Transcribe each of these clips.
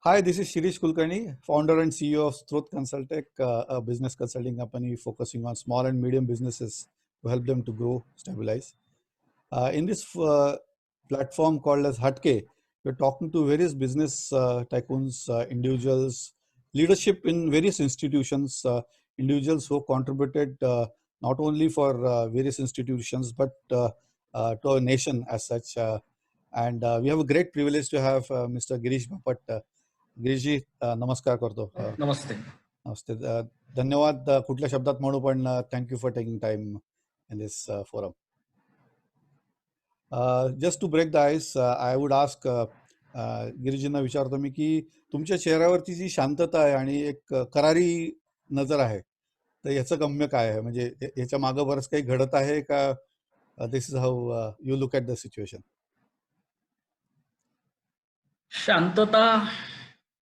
Hi, this is Shirish Kulkarni, founder and CEO of Strot Consultech, a business consulting company focusing on small and medium businesses to help them to grow, stabilize. In this platform called as Hatke, we're talking to various business tycoons, individuals, leadership in various institutions, individuals who contributed not only for various institutions but to our nation as such. And we have a great privilege to have Mr. Girish Bapat. Girishji नमस्कार करतो. नमस्ते. नमस्ते. धन्यवाद. कुठल्या शब्दात म्हणू पण thank you for taking time in this forum. Just to break the ice, I would ask, गिरीजींना विचारतो मी की तुमच्या चेहऱ्यावरती जी शांतता आहे आणि एक करारी नजर आहे, तर याचं गम्य काय आहे? म्हणजे याच्या मागं बरंच काही घडत आहे का? This is how you look at the situation. शांतता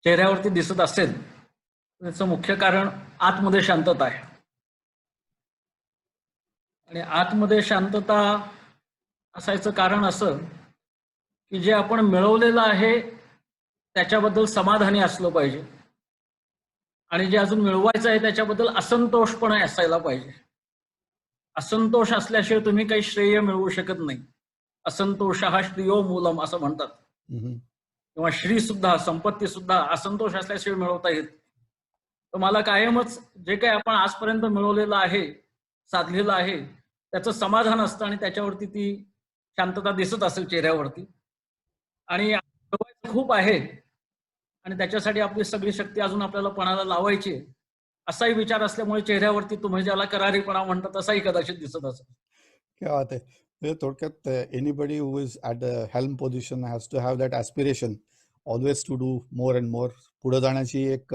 चेहऱ्यावरती दिसत असेल त्याचं मुख्य कारण आतमध्ये शांतता आहे. आणि आतमध्ये शांतता असायचं कारण असं की जे आपण मिळवलेलं आहे त्याच्याबद्दल समाधानी असलं पाहिजे आणि जे अजून मिळवायचं आहे त्याच्याबद्दल असंतोषपणा असायला पाहिजे. असंतोष असल्याशिवाय तुम्ही काही श्रेय मिळवू शकत नाही. असंतोष हा श्रेयो मूलम असं म्हणतात. किंवा श्री सुद्धा, संपत्ती सुद्धा असंतोष असल्याशिवाय मिळवता येत. तर मला कायमच जे काही आपण आजपर्यंत मिळवलेलं आहे, साधलेलं आहे, त्याचं समाधान असतं आणि त्याच्यावरती ती शांतता दिसत असेल चेहऱ्यावरती. आणि खूप आहे आणि त्याच्यासाठी आपली सगळी शक्ती अजून आपल्याला पणाला लावायची असाही विचार असल्यामुळे चेहऱ्यावरती तुम्ही ज्याला करारीपणा म्हणता तसाही कदाचित दिसत असेल. क्या बात आहे. म्हणजे थोडक्यात anybody who is at the helm position has to have that aspiration always to do more and more. पुढे जाण्याची एक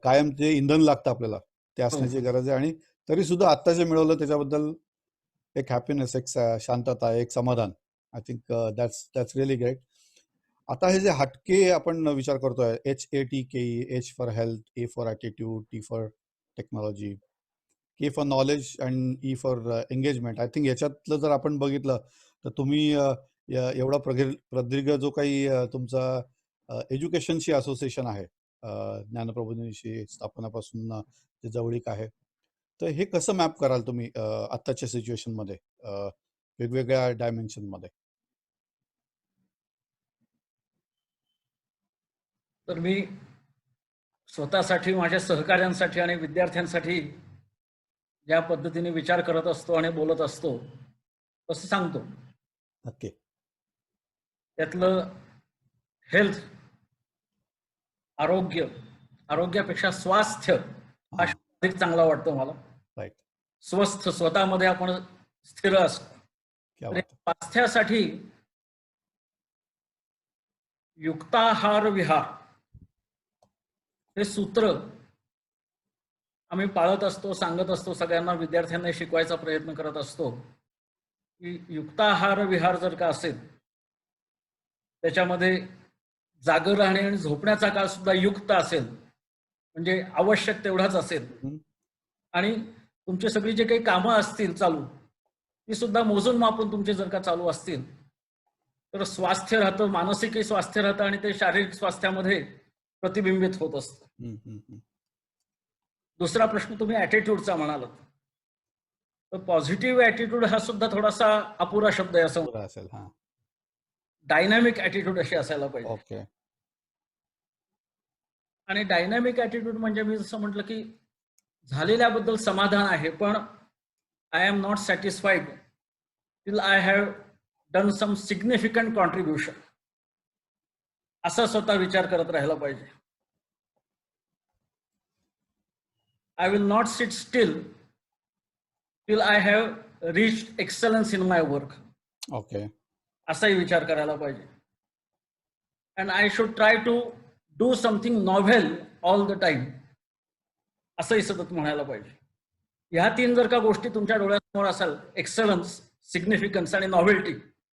कायम जे इंधन लागतं आपल्याला ते असण्याची गरज आहे. आणि तरी सुद्धा आत्ता जे मिळवलं त्याच्याबद्दल एक हॅपीनेस, एक शांतता, एक समाधान. I think that's really great. आता हे जे हटके आपण विचार करतोय, HATKE, H for health, A for attitude, T for technology, K for knowledge and E for engagement. I think याच्यातलं जर आपण बघितलं तर तुम्ही एवढा प्रदीर्घ जो काही तुमचा एज्युकेशनशी असोसिएशन आहे, ज्ञानप्रबोधिनीशी स्थापनापासून जे जवळीक आहे, तर हे कसं मॅप कराल तुम्ही आत्ताच्या सिच्युएशनमध्ये वेगवेगळ्या डायमेन्शनमध्ये? तर मी स्वतःसाठी, माझ्या सहकार्यांसाठी आणि विद्यार्थ्यांसाठी ज्या पद्धतीने विचार करत असतो आणि बोलत असतो तसं सांगतो. ओके. त्यातलं हेल्थ, आरोग्य, आरोग्यापेक्षा स्वास्थ्य हा शब्द अधिक चांगला वाटतो मला. राईट. स्वस्थ, स्वतःमध्ये आपण स्थिर असतो. स्वास्थ्यासाठी युक्ताहार विहार हे सूत्र आम्ही पाळत असतो, सांगत असतो, सगळ्यांना विद्यार्थ्यांना शिकवायचा प्रयत्न करत असतो की युक्ताहार विहार जर का असेल त्याच्यामध्ये जागर राहणे आणि झोपण्याचा काळ सुद्धा युक्त असेल, म्हणजे आवश्यक तेवढाच असेल, आणि तुमची सगळी जे काही कामं असतील चालू ती सुद्धा मोजून मापून तुमचे जर का चालू असतील तर स्वास्थ्य राहतं, मानसिकही स्वास्थ्य राहतं आणि ते शारीरिक स्वास्थ्यामध्ये प्रतिबिंबित होत असतं. दुसरा प्रश्न तुम्ही ॲटिट्यूडचा म्हणालात, तर पॉझिटिव्ह ॲटिट्यूड हा सुद्धा थोडासा अपुरा शब्द आहे असं असेल. डायनॅमिक ॲटिट्यूड अशी असायला पाहिजे. ओके. आणि डायनॅमिक ॲटिट्यूड म्हणजे मी जसं म्हटलं की झालेल्याबद्दल समाधान आहे, पण I am not satisfied till I have done some significant contribution, असा स्वतः विचार करत राहायला पाहिजे. I will not sit still till I have reached excellence in my work. Okay. असाही विचार करायला पाहिजे. And I should try to do something novel all the time, असंही सतत म्हणायला पाहिजे. ह्या तीन जर का गोष्टी तुमच्या डोळ्यासमोर असेल, एक्सलन्स, सिग्निफिकन्स आणि नॉव्हेल्टी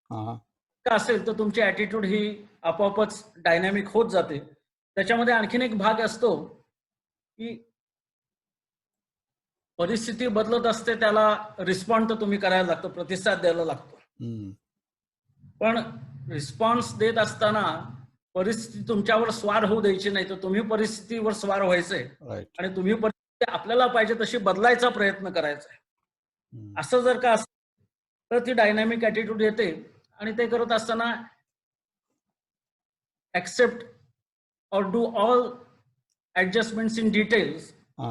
का असेल, तर तुमची ॲटिट्यूड ही आपोआपच डायनॅमिक होत जाते. त्याच्यामध्ये आणखीन एक भाग असतो की परिस्थिती बदलत असते, त्याला रिस्पॉन्ड तर तुम्ही करायला लागतो, प्रतिसाद द्यायला लागतो. पण रिस्पॉन्स देत असताना परिस्थिती तुमच्यावर स्वार होऊ द्यायची नाही, तर तुम्ही परिस्थितीवर स्वार व्हायचंय राईट. आणि तुम्ही परिस्थिती आपल्याला पाहिजे तशी बदलायचा प्रयत्न करायचा आहे. असं जर का असेल तर ती डायनॅमिक ॲटिट्यूड येते आणि ते करत असताना accept or do all adjustments in details, हा.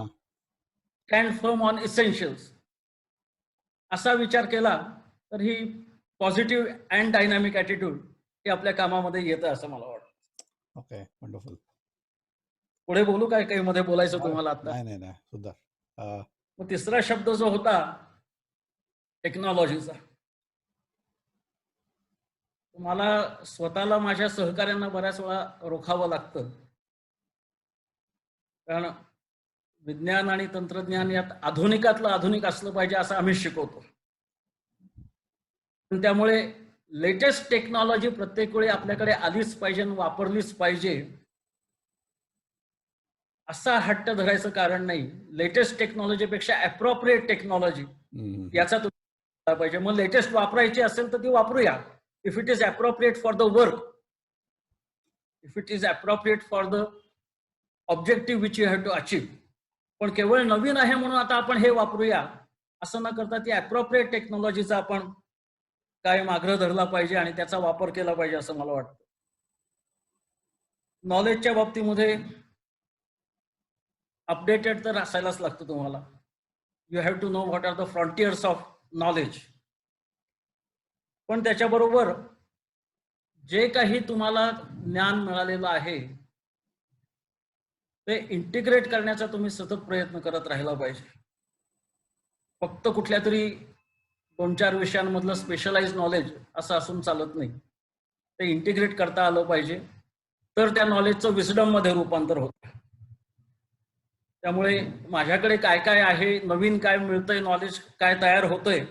stand firm on essentials, असा विचार केला तर ही पॉझिटिव्ह अँड डायनॅमिक ॲटिट्यूड हे आपल्या कामामध्ये येतं असं मला वाटतं. Okay, wonderful. पुढे बोलू काय काही मध्ये बोलायचं तुम्हाला आता? नाही नाही नाही, सुद्धा. मग तिसरा शब्द जो होता टेक्नॉलॉजीचा, मला स्वतःला माझ्या सहकाऱ्यांना बऱ्याच वेळा रोखावं लागतं, कारण विज्ञान आणि तंत्रज्ञान यात आधुनिकातलं आधुनिक असलं पाहिजे असं आम्ही शिकवतो. पण त्यामुळे लेटेस्ट टेक्नॉलॉजी प्रत्येक वेळी आपल्याकडे आलीच पाहिजे आणि वापरलीच पाहिजे असा हट्ट धरायचं कारण नाही. लेटेस्ट टेक्नॉलॉजीपेक्षा अप्रोप्रिएट टेक्नॉलॉजी याचा तुम्ही पाहिजे. मग लेटेस्ट वापरायची असेल तर ती वापरूया, if it is appropriate for the work, if it is appropriate for the objective which you have to achieve. पण केवळ नवीन आहे म्हणून आता आपण हे वापरूया असं न करता ती अप्रोप्रिएट टेक्नॉलॉजीचा आपण कायम आग्रह धरला पाहिजे आणि त्याचा वापर केला पाहिजे असं मला वाटतं. नॉलेजच्या बाबतीमध्ये अपडेटेड तर असायलाच लागतं तुम्हाला. You have to know what are the frontiers of knowledge. पण त्याच्याबरोबर जे काही तुम्हाला ज्ञान मिळालेलं आहे ते इंटिग्रेट करण्याचा तुम्ही सतत प्रयत्न करत राहिला पाहिजे. फक्त कुठल्या तरी 2-4 विषयांमधलं स्पेशलाइज नॉलेज असं असून चालत नाही. ते इंटिग्रेट करता आलं पाहिजे, तर त्या नॉलेजचं विस्डम मध्ये रूपांतर होतं. त्यामुळे माझ्याकडे काय काय आहे, नवीन काय मिळतंय, नॉलेज काय तयार होतंय,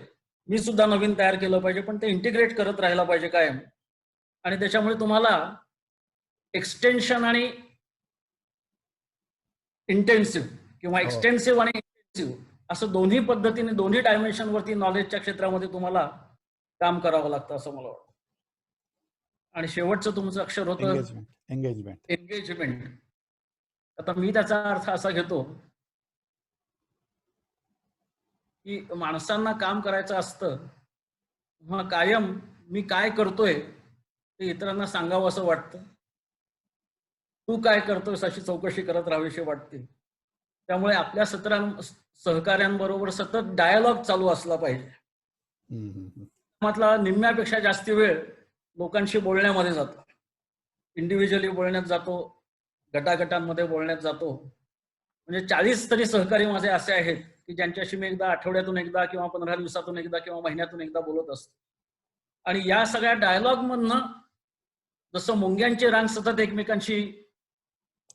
मी सुद्धा नवीन तयार केलं पाहिजे, पण ते इंटिग्रेट करत राहिला पाहिजे कायम. आणि त्याच्यामुळे तुम्हाला एक्सटेन्शन आणि इंटेन्सिव्ह किंवा एक्सटेन्सिव्ह आणि इंटेन्सिव्ह असं दोन्ही पद्धतीने दोन्ही डायमेन्शनवरती नॉलेजच्या क्षेत्रामध्ये तुम्हाला काम करावं लागतं असं मला वाटतं. आणि शेवटचं तुमचं अक्षर होतं एंगेजमेंट. एंगेजमेंट. आता मी त्याचा अर्थ असा घेतो की माणसांना काम करायचं असतं मग कायम मी काय करतोय ते इतरांना सांगावं असं वाटतं. तू काय करतोयस अशी चौकशी करत राहावीशी वाटते. त्यामुळे आपल्या सहकाऱ्यांबरोबर सतत डायलॉग चालू असला पाहिजे. म्हटलं निम्म्यापेक्षा जास्ती वेळ लोकांशी बोलण्यामध्ये जातो. इंडिव्हिज्युअली बोलण्यात जातो, गटागटांमध्ये बोलण्यात जातो. म्हणजे 40 तरी सहकारी माझे असे आहेत की ज्यांच्याशी मी एकदा आठवड्यातून एकदा किंवा 15 दिवसातून एकदा किंवा महिन्यातून एकदा बोलत असतो. आणि या सगळ्या डायलॉग मधनं जसं मुंग्यांची रांग सतत एकमेकांशी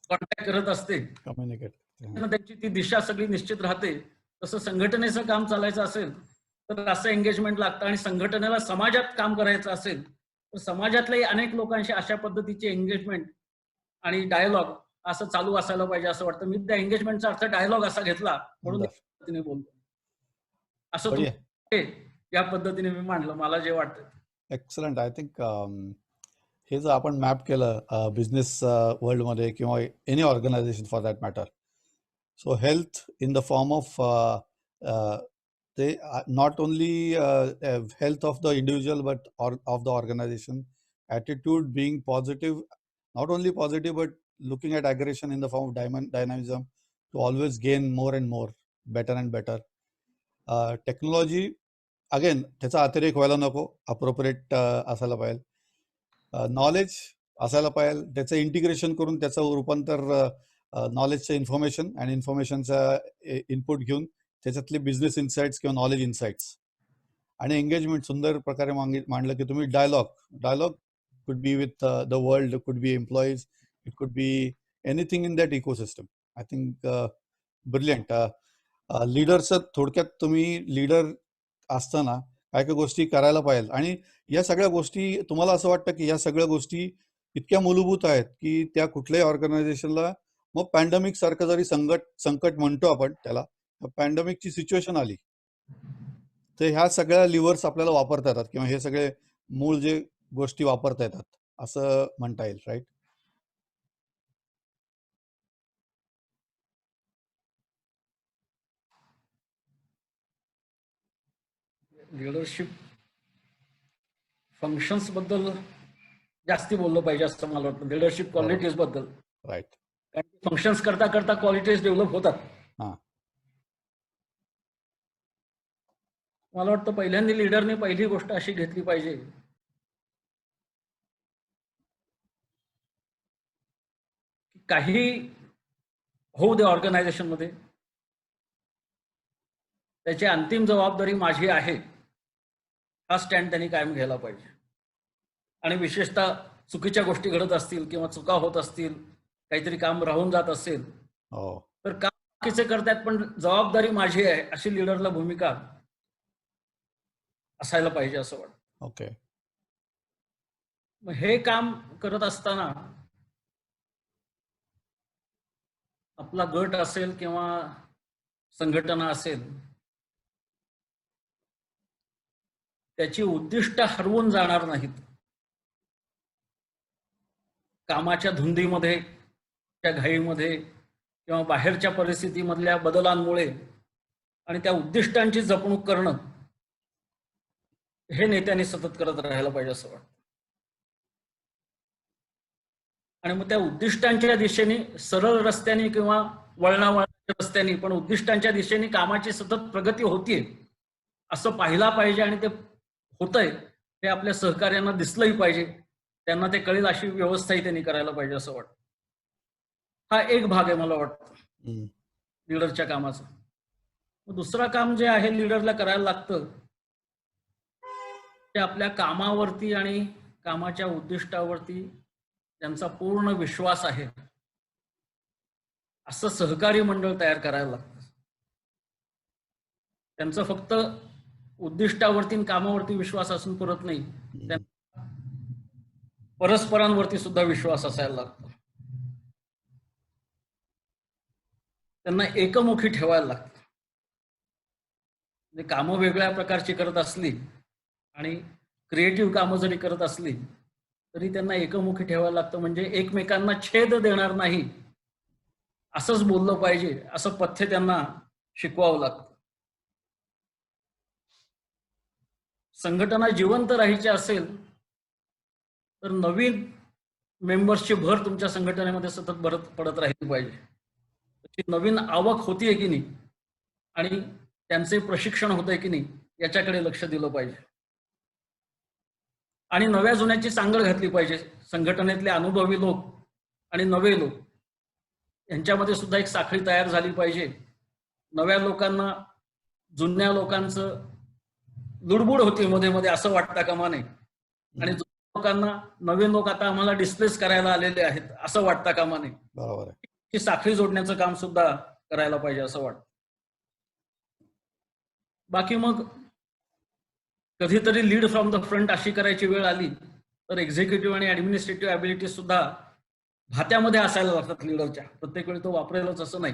कॉन्टॅक्ट करत असते, कम्युनिकेट, त्यांची ती दिशा सगळी निश्चित राहते. तसं संघटनेचं काम चालायचं असेल तर असं एंगेजमेंट लागतं. आणि संघटनेला समाजात काम करायचं असेल तर समाजातल्याही अनेक लोकांशी अशा पद्धतीची एंगेजमेंट आणि डायलॉग असं चालू असायला पाहिजे असं वाटतं. मी त्या एंगेजमेंटचा अर्थ डायलॉग असा घेतला म्हणून पद्धतीने बोलतो. असं या पद्धतीने मी मांडलं मला जे वाटतं. एक्सलंट. आय थिंक हे जर आपण मॅप केलं बिझनेस वर्ल्डमध्ये किंवा any organisation for that matter, so health in the form of ते not only health of the individual but of the organisation, attitude being positive, not only positive but looking at aggression in the form of dynamism to always gain more and more, better and better. Technology again त्याचा अतिरेक व्हायला नको, appropriate असायला पाहिजे. Knowledge असायला पाहिजे, त्याचं integration करून त्याचं रूपांतर नॉलेजचं इन्फॉर्मेशन आणि इन्फॉर्मेशनचा इनपुट घेऊन त्याच्यातले बिझनेस इन्साइट्स किंवा नॉलेज इन्साइट्स. आणि एंगेजमेंट सुंदर प्रकारे मांडलं की तुम्ही dialogue could be with the world, could be employees, it could be anything in that ecosystem. I think brilliant. लीडरचं थोडक्यात तुम्ही लीडर असताना काय काय गोष्टी करायला पाहिजे. आणि या सगळ्या गोष्टी तुम्हाला असं वाटतं की या सगळ्या गोष्टी इतक्या मूलभूत आहेत की त्या कुठल्याही ऑर्गनायझेशनला, मग पॅन्डेमिक सारखं जरी संकट म्हणतो आपण त्याला, पॅन्डेमिकची सिच्युएशन आली तर ह्या सगळ्या लिव्हर्स आपल्याला वापरता येतात किंवा हे सगळे मूळ जे गोष्टी वापरता येतात असं म्हणता येईल, राईट? लिडरशिप फंक्शन्स बद्दल जास्ती बोललं पाहिजे असं मला वाटतं, लिडरशिप क्वालिटीज बद्दल. राईट. कारण फंक्शन्स करता करता क्वालिटीज डेव्हलप होतात. हा. मला वाटतं पहिल्यांदा लीडरने पहिली गोष्ट अशी घेतली पाहिजे की काही होऊ दे ऑर्गनायझेशन मध्ये, त्याची अंतिम जबाबदारी माझी आहे हा स्टँड त्यांनी कायम घ्यायला पाहिजे. आणि विशेषतः चुकीच्या गोष्टी घडत असतील किंवा चुका होत असतील, काहीतरी काम राहून जात असेल हो. तर काम बाकीचे करतात पण जबाबदारी माझी आहे अशी लीडरला भूमिका असायला पाहिजे असं वाटतं. ओके. मग हे काम करत असताना आपला गट असेल किंवा संघटना असेल, त्याची उद्दिष्ट हरवून जाणार नाहीत. कामाच्या धुंदीमध्ये, त्या घाईमध्ये किंवा बाहेरच्या परिस्थितीमधल्या बदलांमुळे आणि त्या उद्दिष्टांची जपणूक करणं हे नेत्यांनी सतत करत राहायला पाहिजे असं वाटतं. आणि मग त्या उद्दिष्टांच्या दिशेने सरळ रस्त्याने किंवा वळणावळणाच्या रस्त्याने पण उद्दिष्टांच्या दिशेने कामाची सतत प्रगती होतीये असं पाहिला पाहिजे आणि ते होतंय हे आपल्या सहकार्यांना दिसलंही पाहिजे, त्यांना ते कळेल अशी व्यवस्थाही त्यांनी करायला पाहिजे असं वाटतं. हा एक भाग आहे मला वाटतं लीडरच्या कामाचा. दुसरं काम जे आहे लीडरला करायला लागतं ते आपल्या कामावरती आणि कामाच्या उद्दिष्टावरती त्यांचा पूर्ण विश्वास आहे असं सहकारी मंडळ तयार करायला लागतं. त्यांचं फक्त उद्दिष्टावरती आणि कामावरती विश्वास असून पुरत नाही, त्यांना परस्परांवरती सुद्धा विश्वास असायला लागतो. त्यांना एकमुखी ठेवायला लागतं. म्हणजे कामं वेगळ्या प्रकारची करत असली आणि क्रिएटिव्ह कामं जरी करत असली तरी त्यांना एकमुखी ठेवायला लागतं. म्हणजे एकमेकांना छेद देणार नाही असंच बोललं पाहिजे असं पथ्य त्यांना शिकवावं लागतं. संघटना जिवंत राहायची असेल तर नवीन मेंबर्सची भर तुमच्या संघटनेमध्ये सतत भरत पडत राहिली पाहिजे. त्याची नवीन आवक होतीये की नाही आणि त्यांचे प्रशिक्षण होतंय की नाही याच्याकडे लक्ष दिलं पाहिजे. आणि नव्या जुन्याची सांगड घातली पाहिजे. संघटनेतले अनुभवी लोक आणि नवे लोक यांच्यामध्ये सुद्धा एक साखळी तयार झाली पाहिजे. नव्या लोकांना जुन्या लोकांचं लुडबुड होती मध्ये मध्ये असं वाटतं कामा नये आणि जुन्या लोकांना नवीन लोक आता आम्हाला डिस्प्लेस करायला आलेले आहेत असं वाटतं कामा नये. बरोबर आहे. ही साखळी जोडण्याचं काम सुद्धा करायला पाहिजे असं वाटतं. बाकी मग कधीतरी लीड फ्रॉम द फ्रंट अशी करायची वेळ आली तर एक्झिक्युटिव्ह आणि ऍडमिनिस्ट्रेटिव्ह ऍबिलिटी सुद्धा भात्यामध्ये असायला लागतात लीडरच्या. प्रत्येक वेळी तो वापरेलच असं नाही,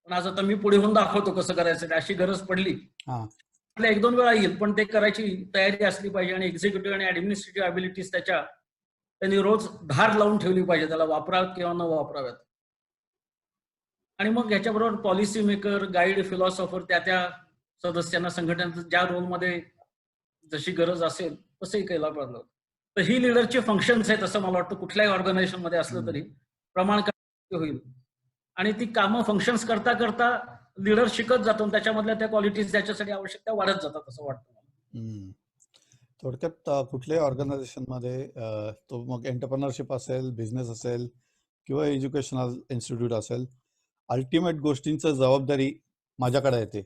पण आज आता मी पुढे होऊन दाखवतो कसं करायचं, अशी गरज पडली एक दोन वेळा येईल, पण ते करायची तयारी असली पाहिजे. आणि एक्झिक्युटिव्ह आणि ऍडमिनिस्ट्रेटिव्ह ऍबिलिटीज त्यांनी रोज धार लावून ठेवली पाहिजे, त्याला वापराव्यात किंवा न वापराव्यात. आणि मग याच्याबरोबर पॉलिसी मेकर, गाईड, फिलॉसॉफर त्या सदस्यांना संघटनेच्या ज्या रोलमध्ये जशी गरज असेल तसंही केला पाहिजे. तर ही लीडरची फंक्शन्स आहेत असं मला वाटतं. कुठल्याही ऑर्गनायझेशन मध्ये असलं तरी प्रमाण होईल आणि ती कामं फंक्शन्स करता करता लीडर शिकत जातो, त्याच्यामधल्या त्या क्वालिटीज ज्याच्यासाठी आवश्यक त्या वाढत जातात असं वाटतं. थोडक्यात कुठल्याही ऑर्गनायझेशन मध्ये तो मग एंटरप्रेनरशिप असेल, बिझनेस असेल किंवा एज्युकेशनल इन्स्टिट्यूट असेल, अल्टिमेट गोष्टींची जबाबदारी माझ्याकडे येते.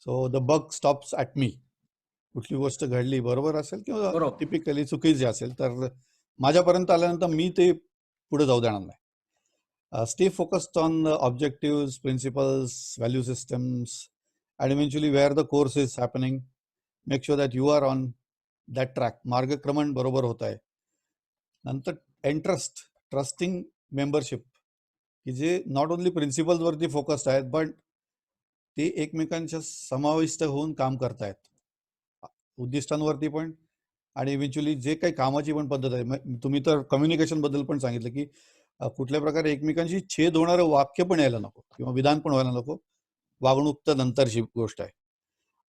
So the buck stops at me. कुठली गोष्ट घडली बरोबर असेल किंवा टिपिकली चुकीची असेल तर माझ्यापर्यंत आल्यानंतर मी ते पुढे जाऊ देणार नाही. Stay focused on the objectives, principles, value systems, and eventually where the course is happening. Make sure that you are on that track. मार्गक्रमण बरोबर होत आहे. नंतर ट्रस्टिंग मेंबरशिप की जे नॉट ओनली प्रिन्सिपल्स वरती फोकस्ड आहेत बट ते एकमेकांच्या समाविष्ट होऊन काम करतायत उद्दिष्टांवरती पण. आणि इव्हेंच्युअली जे काही कामाची पण पद्धत आहे, तुम्ही तर कम्युनिकेशन बद्दल पण सांगितलं की कुठल्या प्रकारे एकमेकांशी छेद होणारं वाक्य पण यायला नको किंवा विधान पण व्हायला नको. वागणूक तर नंतरची गोष्ट आहे.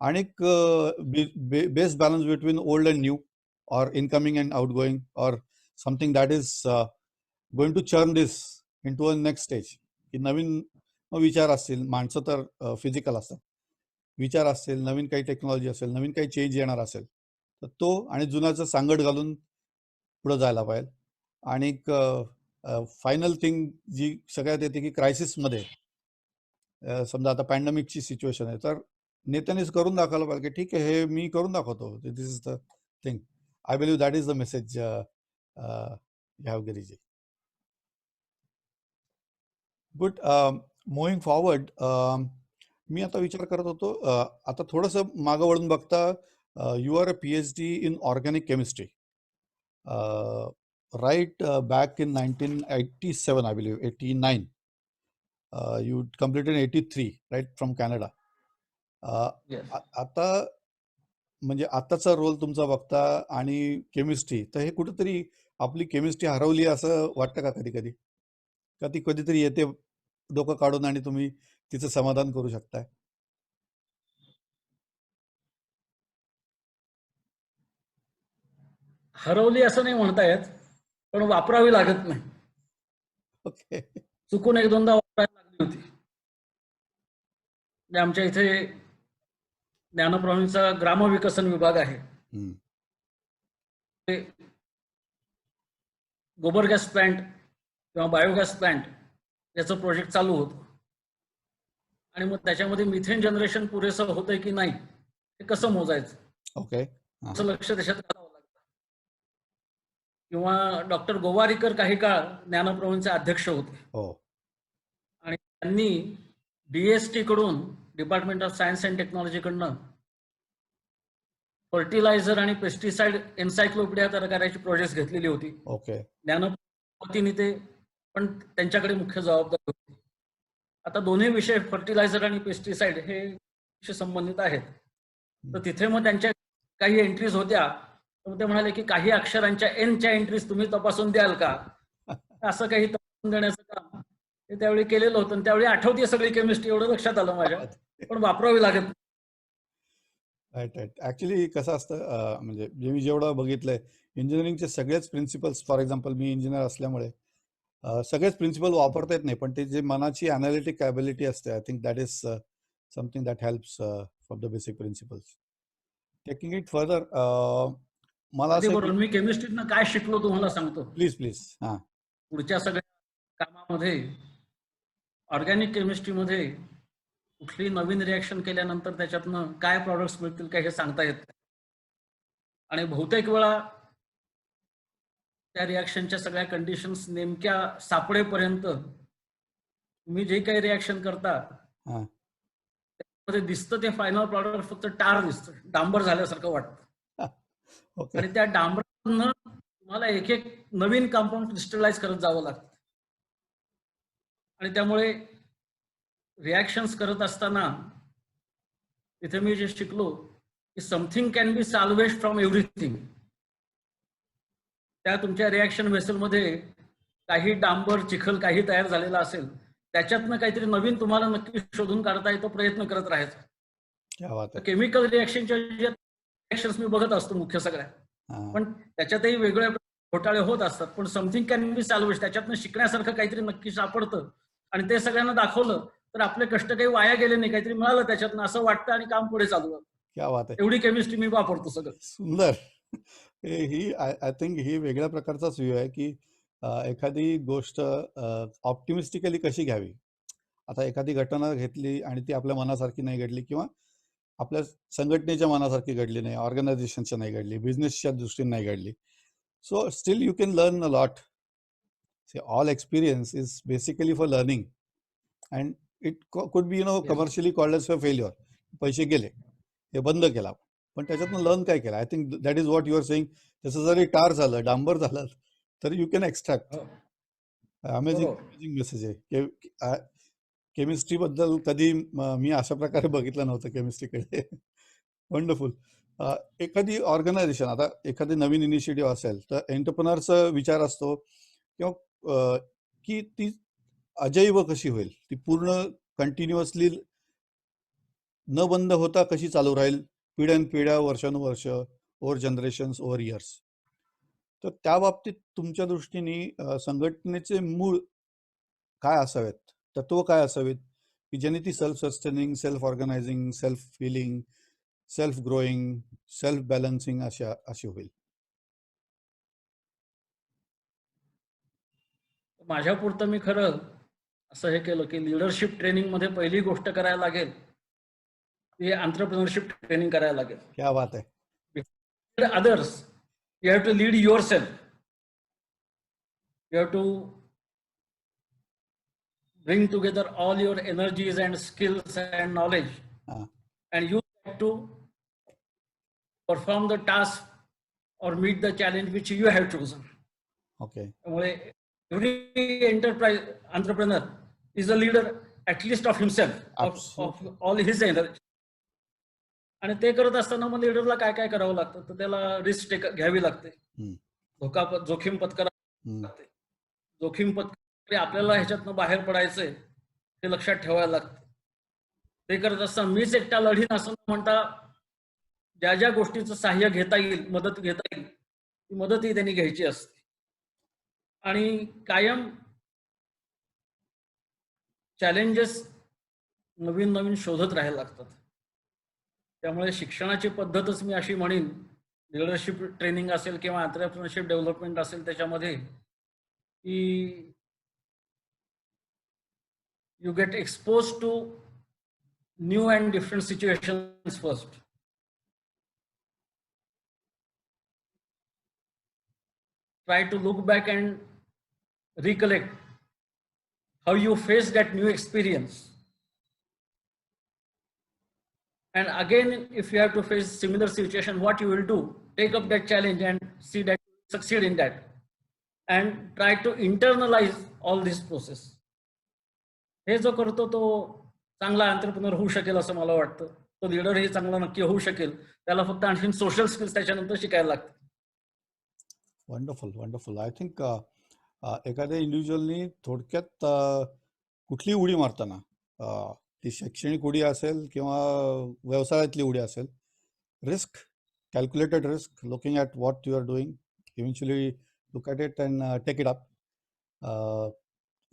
आणि best balance between old and new or incoming and outgoing or something that is going to churn this into a next stage. की नवीन विचार असतील, माणसं तर फिजिकल असतात, विचार असतील, नवीन काही टेक्नॉलॉजी असेल, नवीन काही चेंज येणार असेल, तर तो आणि जुनाचं सांगड घालून पुढे जायला पाहिजे. आणि फायनल थिंग जी सगळ्यात येते की क्रायसिसमध्ये समजा आता पॅन्डेमिकची सिच्युएशन आहे, तर नेत्यानेच करून दाखवलं पाहिजे की ठीक आहे, हे मी करून दाखवतो, this is the thing. I believe that is the message यावगिरीजी. गुड. मुव्हिंग फॉरवर्ड, मी आता विचार करत होतो, आता थोडंसं मागं वळून बघता, you are a PhD in organic chemistry, right back in 1987, I believe, 89. You completed in 83, right, from Canada. Yes. आता म्हणजे आताचा रोल तुमचा बघता आणि केमिस्ट्री, तर हे कुठेतरी आपली केमिस्ट्री हरवली असं वाटतं का कधी कधी? का ती कधीतरी येते डोकं काढून आणि तुम्ही तिचं समाधान करू शकताय? हरवली असं नाही म्हणता येत, पण वापरावी लागत नाही. ओके. चुकून एक दोनदा वापरायला लागली होती. म्हणजे आमच्या इथे ज्ञानप्रवीणचा ग्रामविकसन विभाग आहे. ते गोबर गॅस प्लांट किंवा बायोगॅस प्लांट याचं प्रोजेक्ट चालू होतं. आणि मग त्याच्यामध्ये मिथेन जनरेशन पुरेसं होतंय की नाही हे कसं मोजायचं, ओके. असं लक्ष त्याच्यात घालावं लागतं. किंवा डॉक्टर गोवारीकर काही काळ ज्ञानप्रवीणचे अध्यक्ष होते. हो. आणि त्यांनी DST कडून, department of science and technology कडनं फर्टिलायझर आणि पेस्टिसाइड एन्सायक्लोपीडिया तयार करायची प्रोजेक्ट घेतलेली होती. ओके. ज्ञानप्रवीणने ते पण त्यांच्याकडे मुख्य जबाबदारी होती. आता दोन्ही विषय फर्टिलायझर आणि पेस्टिसाइड हे विषय संबंधित आहेत. तर तिथे मग त्यांच्या काही एंट्रीज होत्या, तर ते म्हणाले की काही अक्षरांच्या एनच्या एंट्रीज तुम्ही तपासून द्याल का, असं काही तपासून देण्याचं काम ते त्यावेळी केलेलं होतं. आणि त्यावेळी आठवते सगळी केमिस्ट्री, एवढं लक्षात आलं माझ्या, पण वापरावी लागत नाही. Right right. ऍक्च्युली कसं असतं, म्हणजे मी जेवढं बघितलंय, इंजिनिअरिंगचे सगळेच principles, for example me engineer असल्यामुळे सगळेच प्रिन्सिपल वापरता येत नाही, पण ते जे मनाची अनालिटिक ॲबिलिटी असते, I think that is something that helps from the basic principles. Taking it further, मला अगदी असं बरोबर. मी केमिस्ट्रीतनं काय शिकलो तुम्हाला सांगतो. Please please. हां. पुढच्या सगळ्या कामामध्ये ऑर्गॅनिक केमिस्ट्रीमध्ये कुठली नवीन रिॲक्शन केल्यानंतर त्याच्यातनं काय प्रॉडक्ट्स मिळतील काय हे सांगता येत नाही. आणि बहुतेक वेळा त्या रिॲक्शनच्या सगळ्या कंडिशन्स नेमक्या सापडेपर्यंत तुम्ही जे काही रिॲक्शन करता हां. त्यामध्ये दिसतं ते फायनल प्रॉडक्ट फक्त टार दिसतं, डांबर झाल्यासारखं वाटतं. ओके. आणि त्या डांबरातनं तुम्हाला एक एक नवीन कंपाऊंड क्रिस्टलाइज करत जावं लागतं. आणि त्यामुळे रिॲक्शन्स करत असताना तिथे मी जे शिकलो की something can be salvage from everything. त्या तुमच्या रिॲक्शन व्हेसलमध्ये काही डांबर, चिखल काही तयार झालेला असेल, त्याच्यातनं काहीतरी नवीन तुम्हाला नक्की शोधून काढता येतो, प्रयत्न करत राहायचा. क्या बात आहे. केमिकल रिॲक्शनच्या रिॲक्शन्स मी बघत असतो मुख्य सगळ्या, हां. पण त्याच्यातही वेगळे घोटाळे होत असतात. पण समथिंग कॅन बी सॅल्वेज, त्याच्यातनं शिकण्यासारखं काहीतरी नक्की सापडतं. आणि ते सगळ्यांना दाखवलं तर आपले कष्ट काही वाया गेले नाही, काहीतरी मिळालं त्याच्यातनं असं वाटतं आणि काम पुढे चालू आहे. क्या बात आहे. एवढी केमिस्ट्री मी वापरतो सगळं. सुंदर. ही आय थिंक ही वेगळ्या प्रकारचाच व्ह्यू आहे की एखादी गोष्ट ऑप्टिमिस्टिकली कशी घ्यावी. आता एखादी घटना घेतली आणि ती आपल्या मनासारखी नाही घडली, किंवा आपल्या संघटनेच्या मनासारखी घडली नाही, ऑर्गनायझेशनच्या नाही घडली, बिझनेसच्या दृष्टीने नाही घडली, so still you can learn a lot. All experience is basically for learning, and it could be commercially called as for failure. पैसे गेले, हे बंद केला, पण त्याच्यातून लर्न काय केलं? I think that is what you are saying. तसं जरी टार झालं, डांबर झालं, तर you can extract. Amazing amazing message आहे. केमिस्ट्री बद्दल कधी मी अशा प्रकारे बघितलं नव्हतं केमिस्ट्रीकडे. वंडरफुल. एखादी ऑर्गनायझेशन, आता एखादी नवीन इनिशिएटिव्ह असेल, तर एंटरप्रेनरचा विचार असतो किंवा की ती अजैव कशी होईल, ती पूर्ण कंटिन्युअसली न बंद होता कशी चालू राहील पिढ्यानपिढ्या, वर्षानुवर्ष, ओव्हर जनरेशन्स, ओव्हर इयर्स. तर त्या बाबतीत तुमच्या दृष्टीने संघटनेचे मूळ काय असावेत, तत्व काय असावेत की ज्याने ती self sustaining, self organizing, self filling, self growing, self balancing अशी होईल? माझ्या पुरतं मी खरं असं हे केलं की लिडरशिप ट्रेनिंग मध्ये पहिली गोष्ट करायला लागेल ती एंटरप्रेन्योरशिप ट्रेनिंग करायला लागेल. क्या बात आहे. Others you have to lead yourself. You have to bring together all your energies and skills and knowledge, and use that to perform the task or meet the challenge which you have chosen. Okay. Every enterprise entrepreneur is a leader at least of himself, of all his energy. आणि ते करत असताना मग लीडरला काय काय करावं लागतं, तर त्याला रिस्क घ्यावी लागते, जोखीम पत्करावी लागते. जोखीम पत्कर आपल्याला ह्याच्यातनं बाहेर पडायचंय हे लक्षात ठेवायला लागतं. ते करत असताना मीच एकटा लढीन असं म्हणता ज्या ज्या गोष्टीचं सहाय्य घेता येईल, मदत घेता येईल, ती मदतही त्यांनी घ्यायची असते. आणि कायम चॅलेंजेस नवीन नवीन शोधत राहायला लागतात. त्यामुळे शिक्षणाची पद्धतच मी अशी म्हणेन, लीडरशिप ट्रेनिंग असेल किंवा एंटरप्रेन्योरशिप डेव्हलपमेंट असेल त्याच्यामध्ये, की you get exposed to new and different situations first. Try to look back and recollect how you faced that new experience. And again, if you have to face similar situation, what you will do? Take up that challenge and see that you succeed in that. And try to internalize all this process. हे जो करतो तो चांगला entrepreneur होऊ शकेल असं मला वाटतं. तो लीडरही चांगला नक्की होऊ शकेल. त्याला फक्त आणखी सोशल स्किल्स त्याच्यानंतर शिकायला लागतात. Wonderful, wonderful. आय थिंक एखाद्या इंडिव्हिज्युअलनी थोडक्यात कुठली उडी मारताना, ती शैक्षणिक उडी असेल किंवा व्यवसायातली उडी असेल, risk, calculated risk, looking at what you are doing, eventually look at it and take it up.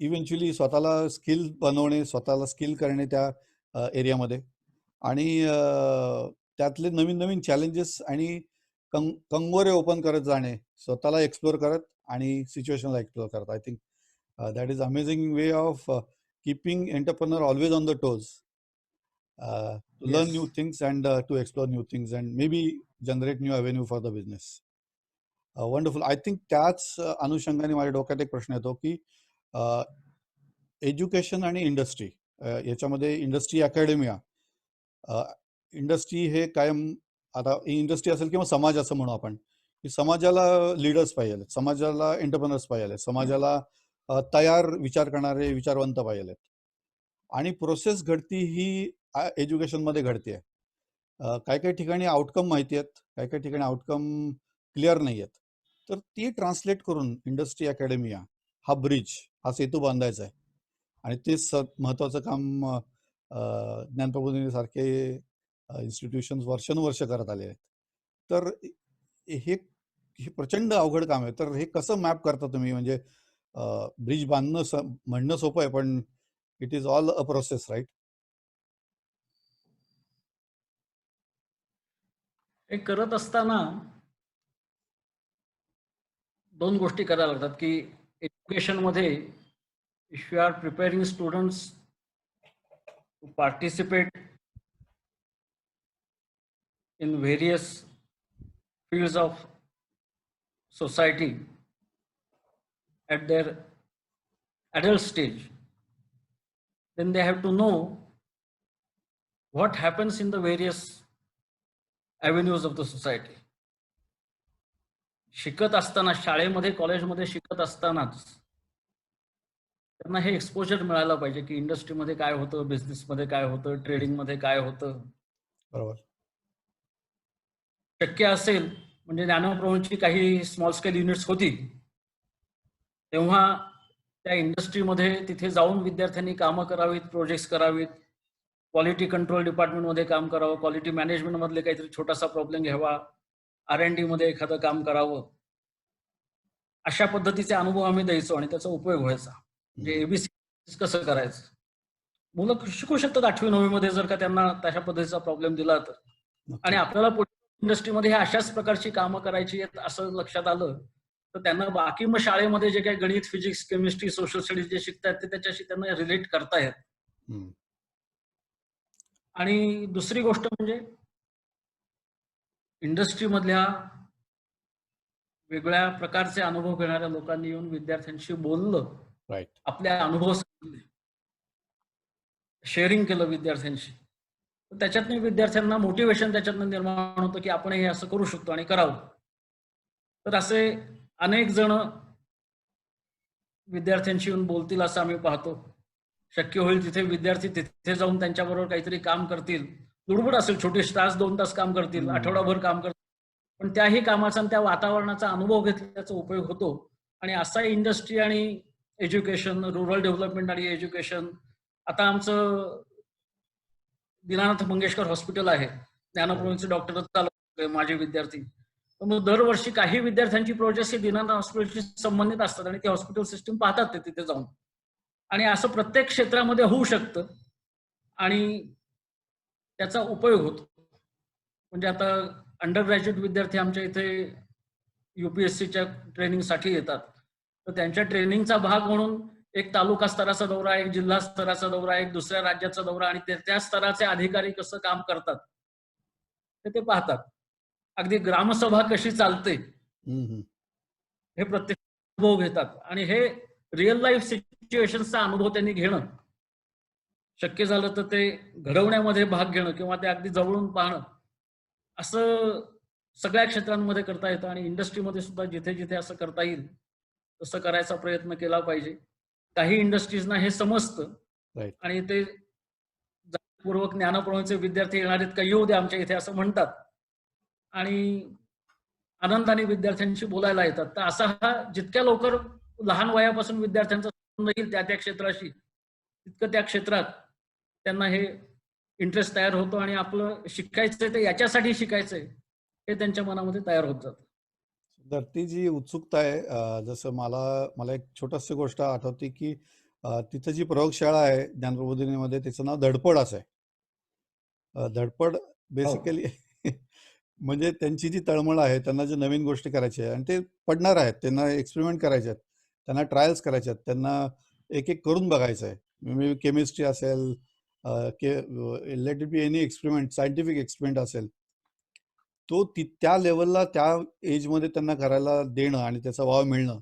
Eventually स्वतःला स्किल बनवणे, स्वतःला स्किल करणे त्या एरियामध्ये, आणि त्यातले नवीन नवीन चॅलेंजेस आणि कंगोरे ओपन करत जाणे, स्वतःला एक्सप्लोर करत आणि सिच्युएशनला एक्सप्लोर करत. I think that is amazing way of keeping entrepreneur always on the toes, to learn new things and to explore new things and maybe generate new avenue for the business. Wonderful. I think त्याच अनुषंगाने माझ्या डोक्यात एक प्रश्न येतो की education आणि industry याच्यामध्ये इंडस्ट्री अकॅडमिया, इंडस्ट्री हे कायम, आता इंडस्ट्री असेल किंवा समाज असं म्हणू आपण, की समाजाला लीडर्स पाहिजे, समाजाला एंटरप्रेनर्स पाहिजे, समाजाला तयार विचार करणारे विचारवंत पाहिजे, आणि प्रोसेस घडती ही एज्युकेशनमध्ये घडते. काही काही ठिकाणी आउटकम माहिती आहेत, काही काही ठिकाणी आउटकम क्लिअर नाही आहेत. तर ती ट्रान्सलेट करून इंडस्ट्री अकॅडमिया हा ब्रिज, हा सेतू बांधायचा आहे, आणि तेच महत्वाचं काम ज्ञानप्रबोधिनी सारखे इन्स्टिट्यूशन्स वर्षानुवर्ष करत आले आहेत. तर हे प्रचंड अवघड काम आहे. तर हे कसं मॅप करता तुम्ही? म्हणजे ब्रिज बांधणं म्हणणं सोपं आहे, पण it is all a process, right? हे करत असताना दोन गोष्टी करायला लागतात, की एज्युकेशन मध्ये if you are preparing students to participate in various fields of society at their adult stage, then they have to know what happens in the various avenues of the society. शिकत असताना, शाळेमध्ये कॉलेजमध्ये शिकत असतानाच त्यांना हे exposure मिळायला पाहिजे की इंडस्ट्रीमध्ये काय होतं, बिझनेसमध्ये काय होतं, ट्रेडिंगमध्ये काय होतं. बरोबर. शक्य असेल म्हणजे ज्ञानप्रबोधिनीची काही स्मॉल स्केल युनिट्स होती, तेव्हा त्या इंडस्ट्रीमध्ये तिथे जाऊन विद्यार्थ्यांनी कामं करावीत, प्रोजेक्ट्स करावीत, क्वालिटी कंट्रोल डिपार्टमेंटमध्ये काम करावं, क्वालिटी मॅनेजमेंटमधले काहीतरी छोटासा प्रॉब्लेम घ्यावा, R&D मध्ये एखादं काम करावं. अशा पद्धतीचे अनुभव आम्ही द्यायचो आणि त्याचा उपयोग व्हायचा. म्हणजे एबीसी कसं करायचं. मुलं शिकू शकतात 8वी-9वी मध्ये जर का त्यांना तशा पद्धतीचा प्रॉब्लेम दिला तर. आणि आपल्याला इंडस्ट्रीमध्ये अशाच प्रकारची कामं करायची आहेत असं लक्षात आलं तर त्यांना बाकी मग शाळेमध्ये जे काही गणित, फिजिक्स, केमिस्ट्री, सोशल स्टडीज जे शिकतात ते त्याच्याशी त्यांना रिलेट करता येत. आणि दुसरी गोष्ट म्हणजे इंडस्ट्रीमधल्या वेगळ्या प्रकारचे अनुभव घेणाऱ्या लोकांनी येऊन विद्यार्थ्यांशी बोललं, राईट, आपल्या अनुभव सांगितले, शेअरिंग केलं विद्यार्थ्यांशी. त्याच्यातनं विद्यार्थ्यांना मोटिवेशन त्याच्यातनं निर्माण होतं की आपण हे असं करू शकतो आणि करावं. तर असे अनेक जण विद्यार्थ्यांशी येऊन बोलतील असं आम्ही पाहतो. शक्य होईल तिथे विद्यार्थी तिथे जाऊन त्यांच्याबरोबर काहीतरी काम करतील. लुडबुड असेल, छोटे तास 2 तास काम करतील, आठवडाभर काम करतील. पण त्याही कामाचा आणि त्या वातावरणाचा अनुभव घेतल्याचा उपयोग होतो. आणि असा इंडस्ट्री आणि एज्युकेशन, रुरल डेव्हलपमेंट आणि एज्युकेशन, आता आमचं दीनानाथ मंगेशकर हॉस्पिटल आहे. ज्ञानप्रवीणचे डॉक्टर चालवतात माझे विद्यार्थी. तर मग दरवर्षी काही विद्यार्थ्यांची प्रोजेक्ट हे दीनानाथ हॉस्पिटलशी संबंधित असतात आणि ते हॉस्पिटल सिस्टीम पाहतात ते तिथे जाऊन. आणि असं प्रत्येक क्षेत्रामध्ये होऊ शकतं आणि त्याचा उपयोग होतो. म्हणजे आता अंडर ग्रॅज्युएट विद्यार्थी आमच्या इथे UPSCच्या ट्रेनिंगसाठी येतात. तर त्यांच्या ट्रेनिंगचा भाग म्हणून एक तालुका स्तराचा दौरा, एक जिल्हा स्तराचा दौरा, एक दुसऱ्या राज्याचा दौरा आणि त्या स्तराचे अधिकारी कसं काम करतात ते पाहतात. अगदी ग्रामसभा कशी चालते हे प्रत्यक्ष अनुभव घेतात आणि हे रिअल लाईफ सिच्युएशनचा अनुभव त्यांनी घेणं, शक्य झालं तर ते घडवण्यामध्ये भाग घेणं किंवा ते अगदी जवळून पाहणं, असं सगळ्या क्षेत्रांमध्ये करता येतं. आणि इंडस्ट्रीमध्ये सुद्धा जिथे जिथे असं करता येईल तसं करायचा प्रयत्न केला पाहिजे. काही इंडस्ट्रीजना हे समजतं आणि ते जाणीवपूर्वक ज्ञानप्रवीणचे विद्यार्थी येणार आहेत का, येऊ दे आमच्या इथे असं म्हणतात आणि आनंदाने विद्यार्थ्यांशी बोलायला येतात. तर असा हा जितक्या लवकर लहान वयापासून विद्यार्थ्यांचा संबंध येईल त्या त्या क्षेत्राशी, तितकं त्या क्षेत्रात त्यांना हे इंटरेस्ट तयार होतो आणि आपलं शिकायचंय ते याच्यासाठी शिकायचंय हे त्यांच्या मनामध्ये तयार होत जातं. तर ती जी उत्सुकता आहे, जसं मला एक छोटस गोष्ट आठवते की तिथं जी प्रयोगशाळा आहे ज्ञानप्रबोधिनीमध्ये, त्याचं नाव धडपड असं आहे. धडपड बेसिकली म्हणजे त्यांची जी तळमळ आहे, त्यांना जे नवीन गोष्टी करायची आहे आणि ते पडणार आहेत, त्यांना एक्सपेरिमेंट करायचे आहेत, त्यांना ट्रायल्स करायचे आहेत, त्यांना एक एक करून बघायचं आहे. मे बी केमिस्ट्री असेल, let it be any experiment, scientific experiment असेल, तो त्या लेवलला त्या एजमध्ये त्यांना करायला देणं आणि त्याचा वाव मिळणं,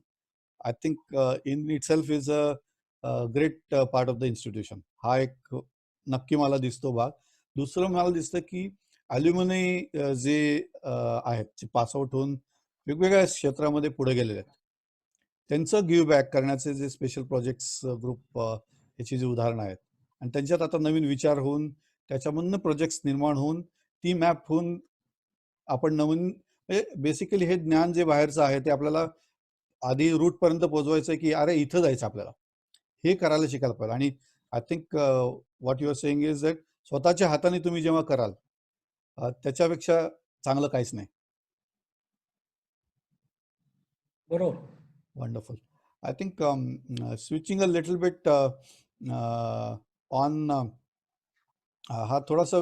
I think in it self is a great part of the institution. हा एक नक्की मला दिसतो भाग. दुसरं मला दिसतं की अल्युमिनी जे आहेत, जे पासआउट होऊन वेगवेगळ्या क्षेत्रामध्ये पुढे गेलेले आहेत, त्यांचं गिव्ह बॅक करण्याचे जे स्पेशल प्रोजेक्ट्स ग्रुप, याची जी उदाहरणं आहेत आणि त्यांच्यात आता नवीन विचार होऊन त्याच्यामधनं प्रोजेक्ट्स निर्माण होऊन ती मॅप होऊन आपण नवीन, म्हणजे बेसिकली हे ज्ञान जे बाहेरचं आहे ते आपल्याला आधी रूट पर्यंत पोहोचवायचं की अरे इथं जायचं आपल्याला, हे करायला शिकायला पाहिजे. आणि I think what you are saying is that स्वतःच्या हाताने तुम्ही जेव्हा कराल त्याच्यापेक्षा चांगलं काहीच नाही. बरोबर. Wonderful. I think switching a little bit on, हा थोडासा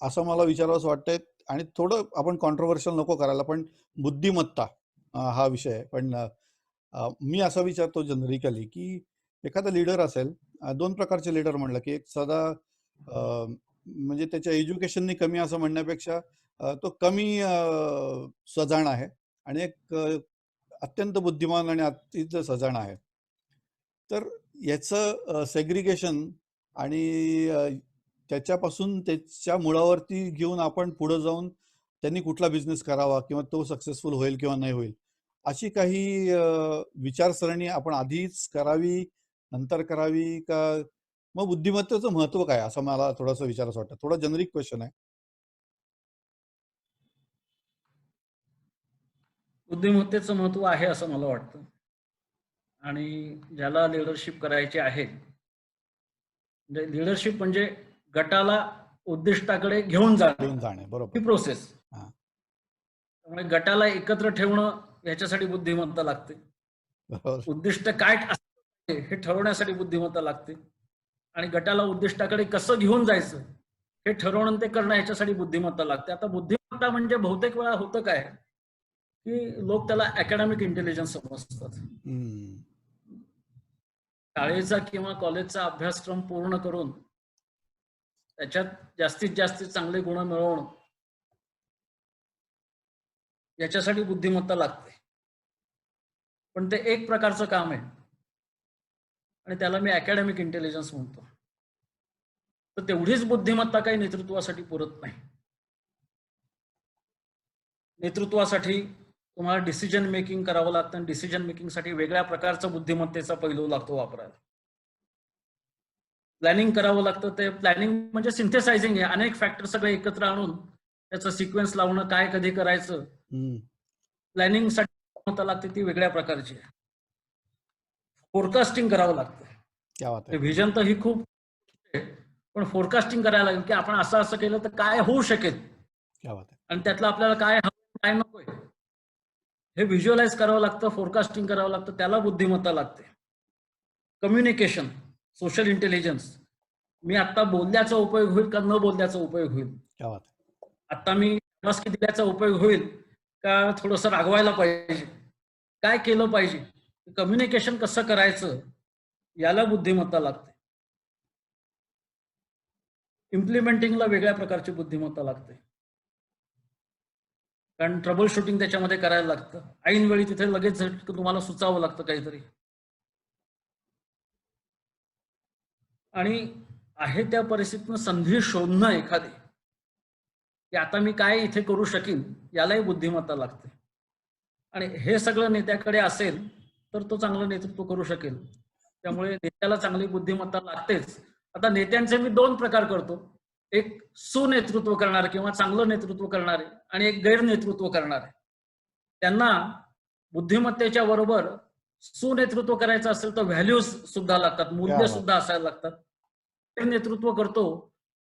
असं मला विचारावंसं वाटतंय आणि थोडं आपण कॉन्ट्रोवर्शियल नको करायला, पण बुद्धिमत्ता हा विषय आहे. पण मी असं विचारतो जनरिकली की एखादा लीडर असेल, दोन प्रकारचे लीडर म्हणलं की एक साधा म्हणजे त्याच्या एज्युकेशननी कमी असं म्हणण्यापेक्षा तो कमी सजाण आहे आणि एक अत्यंत बुद्धिमान आणि अतिशय सजाण आहे. तर याचं सेग्रिगेशन आणि त्याच्यापासून त्याच्या मुळावरती घेऊन आपण पुढे जाऊन त्यांनी कुठला बिझनेस करावा किंवा तो सक्सेसफुल होईल किंवा नाही होईल, अशी काही विचारसरणी आपण आधीच करावी, नंतर करावी का? मग बुद्धिमत्तेचं महत्व काय, असं मला थोडंसं विचारायचं वाटतं. थोडा जनरिक क्वेश्चन आहे. बुद्धिमत्तेचं महत्व आहे असं मला वाटतं. आणि ज्याला लिडरशिप करायची आहे, म्हणजे लिडरशिप म्हणजे गटाला उद्दिष्टाकडे घेऊन जाणे बरोबर. ही प्रोसेस. त्यामुळे गटाला एकत्र ठेवणं याच्यासाठी बुद्धिमत्ता लागते. उद्दिष्ट काय असते हे ठरवण्यासाठी बुद्धिमत्ता लागते आणि गटाला उद्दिष्टाकडे कसं घेऊन जायचं हे ठरवणं ते करणं याच्यासाठी बुद्धिमत्ता लागते. आता बुद्धिमत्ता म्हणजे बहुतेक वेळा होतं काय की लोक त्याला अकॅडमिक इंटेलिजन्स समजतात. शाळेचा किंवा कॉलेजचा अभ्यासक्रम पूर्ण करून त्याच्यात जास्तीत जास्त चांगले गुण मिळवणं याच्यासाठी बुद्धिमत्ता लागते. पण ते एक प्रकारचं काम आहे आणि त्याला मी अकॅडमिक इंटेलिजन्स म्हणतो. तर तेवढीच बुद्धिमत्ता काही नेतृत्वासाठी पुरत नाही. नेतृत्वासाठी तुम्हाला डिसिजन मेकिंग करावं लागतं आणि डिसिजन मेकिंगसाठी वेगळ्या प्रकारचा बुद्धिमत्तेचा पैलू लागतो वापरायला. प्लॅनिंग करावं लागतं. ते प्लॅनिंग म्हणजे सिंथेसायझिंग आहे. अनेक फॅक्टर सगळे एकत्र आणून त्याचं सिक्वेन्स लावणं, काय कधी करायचं. प्लॅनिंगसाठी बुद्धिमत्ता लागते ती वेगळ्या प्रकारची आहे. फोरकास्टिंग करावं लागतं. व्हिजन तर ही खूप पण फोरकास्टिंग करायला लागेल की आपण असं असं केलं तर काय होऊ शकेल आणि त्यातलं आपल्याला काय हवं काय नकोय हे व्हिज्युअलाइज करावं लागतं. फोरकास्टिंग करावं लागतं. त्याला बुद्धिमत्ता लागते. Communication, social intelligence. मी आता बोलल्याचा उपयोग होईल का न बोलल्याचा उपयोग होईल. आता मी शाबासकी दिल्याचा उपयोग होईल का थोडंसं रागवायला पाहिजे, काय केलं पाहिजे. कम्युनिकेशन कसं करायचं याला बुद्धिमत्ता लागते. इम्प्लिमेंटिंगला वेगळ्या प्रकारची बुद्धिमत्ता लागते. कारण ट्रबल शूटिंग त्याच्यामध्ये करायला लागतं. ऐन वेळी तिथे लगेच तुम्हाला सुचावं लागतं काहीतरी. आणि आहे त्या परिस्थितीनं संधी शोधणं एखादी की आता मी काय इथे करू शकीन यालाही बुद्धिमत्ता लागते. आणि हे सगळं नेत्याकडे असेल तर तो चांगलं नेतृत्व करू शकेल. त्यामुळे नेत्याला चांगली बुद्धिमत्ता लागतेच. आता नेत्यांचे मी दोन प्रकार करतो. एक सुनेतृत्व करणारे किंवा चांगलं नेतृत्व करणारे आणि एक गैरनेतृत्व करणारे. त्यांना बुद्धिमत्तेच्या बरोबर सुनेतृत्व करायचं असेल तर व्हॅल्यूज सुद्धा लागतात, मूल्य सुद्धा असायला लागतात. नेतृत्व करतो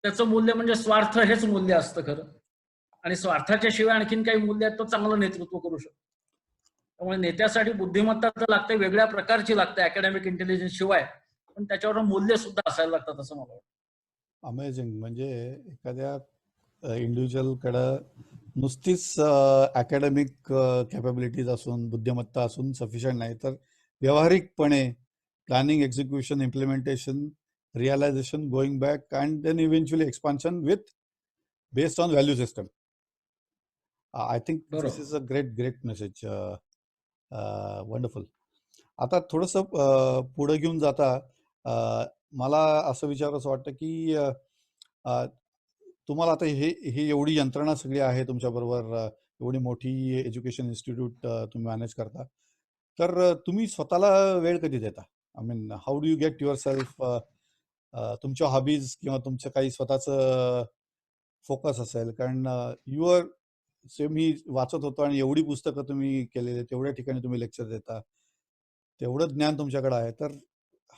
त्याचं मूल्य म्हणजे स्वार्थ हेच मूल्य असतं खरं. आणि स्वार्थाच्या शिवाय आणखीन काही मूल्य आहेत तो चांगलं नेतृत्व करू शकतो. त्यामुळे नेत्यासाठी बुद्धिमत्ता तर लागते, वेगळ्या प्रकारची लागते अकॅडमिक इंटेलिजन्स शिवाय, पण त्याच्यावर मूल्य सुद्धा असायला लागतात असं मला वाटतं. अमेझिंग. म्हणजे एखाद्या इंडिव्हिज्युअलकडं नुसतीच अकॅडमिक कॅपॅबिलिटीज असून बुद्धिमत्ता असून सफिशियंट नाही, तर व्यावहारिकपणे planning, execution, implementation, realization, going back and then eventually expansion with based on value system. I think this is a great message. Wonderful. आता थोडंसं पुढे घेऊन जाता मला असं विचारावंसं वाटतं की तुम्हाला आता हे एवढी यंत्रणा सगळी आहे तुमच्याबरोबर, एवढी मोठी एज्युकेशन इन्स्टिट्यूट तुम्ही मॅनेज करता, तर तुम्ही स्वतःला वेळ कधी देता? I mean how do you get your self, तुमच्या हॉबीज किंवा तुमचं काही स्वतःचं फोकस असेल, कारण युअर मी वाचत होतो आणि एवढी पुस्तकं तुम्ही केलेली, तेवढ्या ठिकाणी तुम्ही लेक्चर देता, तेवढं ज्ञान तुमच्याकडे आहे, तर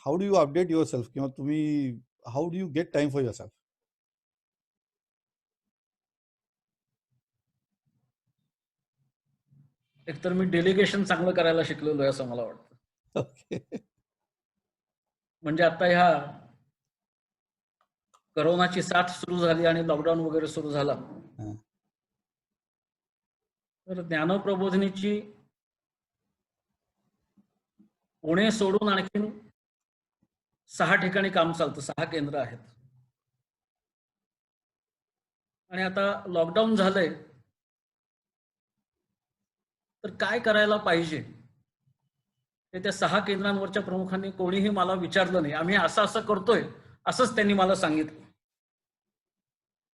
how do you update your self किंवा तुम्ही how do you get time for your self? एकतर मी डेलिगेशन चांगलं करायला शिकलेलो आहे असं मला वाटतं. ओके. म्हणजे आता ह्या करोनाची साथ सुरू झाली आणि लॉकडाऊन वगैरे सुरू झाला, तर ज्ञानप्रबोधिनीची पुणे सोडून आणखीन 6 ठिकाणी काम चालतं, 6 केंद्र आहेत. आणि आता लॉकडाऊन झालंय तर काय करायला पाहिजे ते त्या 6 केंद्रांवरच्या प्रमुखांनी कोणीही मला विचारलं नाही. आम्ही असं करतोय असंच त्यांनी मला सांगितलं.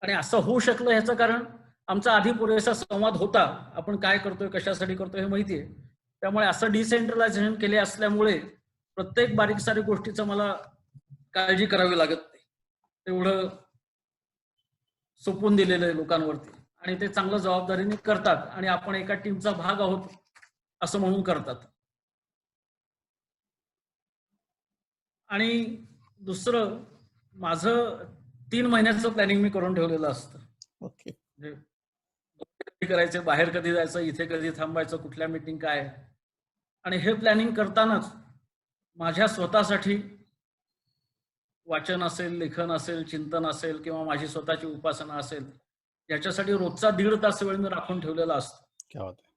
आणि असं होऊ शकलं ह्याचं कारण आमचा आधी पुरेसा संवाद होता. आपण काय करतोय, कशासाठी करतोय हे माहिती आहे. त्यामुळे असं डिसेंट्रलायझेशन केले असल्यामुळे प्रत्येक बारीक सारीक गोष्टीचं मला काळजी करावी लागत नाही. तेवढं सोपून दिलेलं आहे लोकांवरती आणि ते चांगलं जबाबदारीने करतात आणि आपण एका टीमचा भाग आहोत असं म्हणून करतात. आणि दुसरं, माझं 3 महिन्याचं प्लॅनिंग मी करून ठेवलेलं असतं. ओके. म्हणजे कधी करायचं, बाहेर कधी जायचं, इथे कधी थांबायचं, कुठल्या मीटिंग काय आहे. आणि हे प्लॅनिंग करतानाच माझ्या स्वतःसाठी वाचन असेल, लेखन असेल, चिंतन असेल किंवा माझी स्वतःची उपासना असेल, याच्यासाठी रोजचा 1.5 तास वेळ मी राखून ठेवलेला असतो. क्या बात है.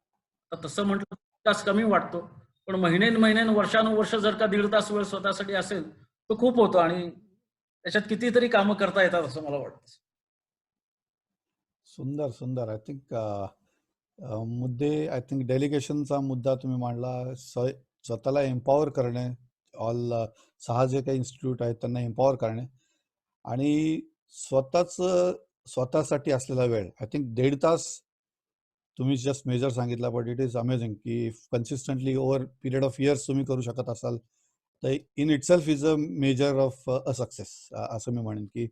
तर तसं म्हटलं तास कमी वाटतो, पण महिन्यान वर्षानुवर्ष जर का 1.5 तास वेळ स्वतःसाठी असेल, तर खूप होतो आणि त्याच्यात कितीतरी कामं करता येतात असं मला वाटतं. सुंदर सुंदर. आय थिंक मुद्दे, आय थिंक डेलिगेशनचा मुद्दा तुम्ही मांडला. स्वतःला एम्पॉवर करणे, ऑल 6 जे काही इन्स्टिट्यूट आहेत त्यांना एम्पॉवर करणे आणि स्वतःसाठी असलेला वेळ. आय थिंक 1.5 तास तुम्ही जस्ट मेजर सांगितला, बट इट इज अमेझिंग की consistently over period of years तुम्ही करू शकत असाल, तर in itself is a measure of a success असं मी म्हणेन की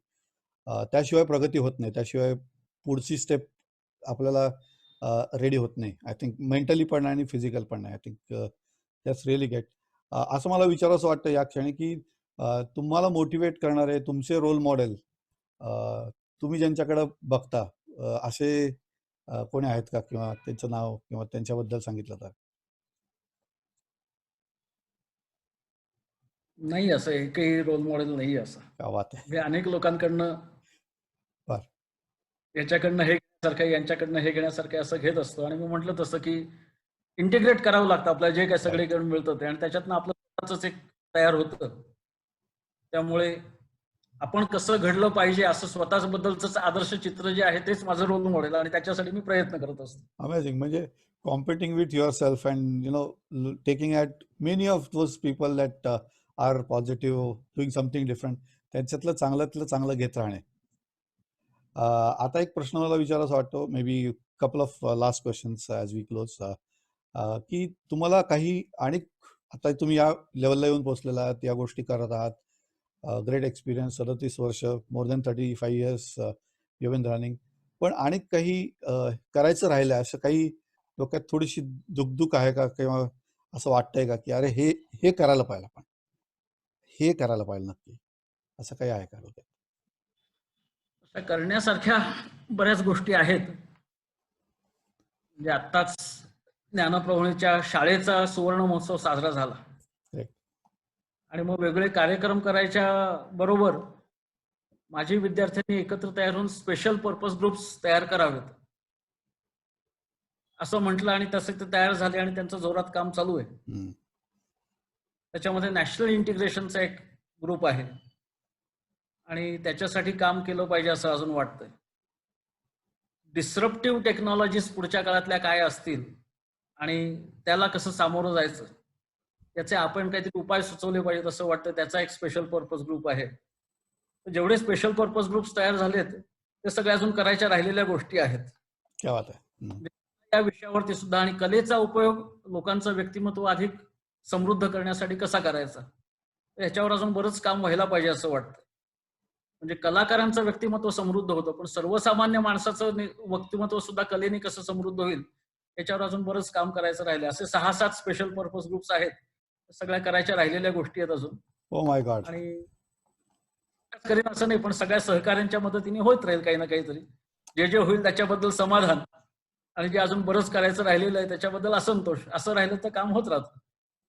त्याशिवाय प्रगती होत नाही, त्याशिवाय पुढची स्टेप आपल्याला रेडी होत नाही. आय थिंक मेंटली पण आणि फिजिकल पण नाही. I think that's really great. असं मला विचारावंसं वाटतं या क्षणी की तुम्हाला मोटिवेट करणारे तुमचे रोल मॉडेल तुम्ही ज्यांच्याकडे बघता असे कोणी आहेत का, किंवा त्यांचं नाव किंवा त्यांच्याबद्दल सांगितलं तर? नाही, असं एकही रोल मॉडेल नाही असं. क्या बात आहे. म्हणजे अनेक लोकांकडनं बर. याच्याकडनं हे घेण्यासारखं, यांच्याकडनं हे घेण्यासारखं असं घेत असतो. आणि मी म्हटलं तसं की इंटिग्रेट करावं लागतं आपल्याला जे काही राईट. सगळीकडून मिळतं ते, आणि त्याच्यातनं आपलं स्वतःच एक तयार होतं. त्यामुळे आपण कसं घडलं पाहिजे असं स्वतःच बद्दलच आदर्श चित्र जे आहे तेच माझं रोल मॉडेल, आणि त्याच्यासाठी मी प्रयत्न करत असतो. अमेझिंग. म्हणजे competing with yourself and taking at many of those people that are positive, doing something different, त्यांच्यातलं चांगल्यातलं चांगलं घेत राहणे. आता एक प्रश्न मला विचारायचा वाटतो, maybe couple of last questions as we close, की तुम्हाला काही आणि आता तुम्ही या लेवलला येऊन पोहोचलेला आहात, या गोष्टी करत आहात, ग्रेट एक्सपिरियन्स, 37 वर्ष, more than 35 years you been running, पण आणि काही करायचं राहिलं असं काही डोक्यात थोडीशी दुखदुख आहे का, किंवा असं वाटतंय का की अरे हे हे करायला पाहिजे, आपण हे करायला पाहिजे नक्की, असं काही आहे का डोक्यात? अशा करण्यासारख्या बऱ्याच गोष्टी आहेत. म्हणजे आत्ताच ज्ञानप्रबोधिनीच्या शाळेचा सुवर्ण महोत्सव साजरा झाला, Correct. आणि मग वेगळे कार्यक्रम करायच्या बरोबर माझी विद्यार्थ्यांनी एकत्र तयार होऊन स्पेशल पर्पज ग्रुप्स तयार करावेत असं म्हटलं, आणि तसे ते तयार झाले आणि त्यांचं जोरात काम चालू आहे. हम्म. त्याच्यामध्ये नॅशनल इंटिग्रेशनचा एक ग्रुप आहे, आणि त्याच्यासाठी काम केलं पाहिजे असं अजून वाटतंय. डिस्रप्टिव्ह टेक्नॉलॉजीज पुढच्या काळातल्या काय असतील आणि त्याला कसं सामोरं जायचं, याचे आपण काहीतरी उपाय सुचवले पाहिजेत असं वाटतं. त्याचा एक स्पेशल पर्पज ग्रुप आहे. जेवढे स्पेशल पर्पज ग्रुप्स तयार झालेत ते सगळे अजून करायच्या राहिलेल्या गोष्टी आहेत. क्या बात आहे. त्या विषयावरती सुद्धा, आणि कलेचा उपयोग लोकांचं व्यक्तिमत्व अधिक समृद्ध करण्यासाठी कसा करायचा, याच्यावर अजून बरंच काम व्हायला पाहिजे असं वाटतं. म्हणजे कलाकारांचं व्यक्तिमत्व समृद्ध होतं, पण सर्वसामान्य माणसाचं व्यक्तिमत्व सुद्धा कलेने कसं समृद्ध होईल याच्यावर अजून बरंच काम करायचं राहिलं. असे 6-7 स्पेशल पर्पज ग्रुप्स आहेत, सगळ्या करायच्या राहिलेल्या गोष्टी आहेत अजून. Oh my God. आणि करेन असं नाही, पण सगळ्या सहकार्यांच्या मदतीने होत राहील काही ना काहीतरी. जे जे होईल त्याच्याबद्दल समाधान, आणि जे अजून बरंच करायचं राहिलेलं आहे त्याच्याबद्दल असंतोष, असं राहिलं तर काम होत राहतं.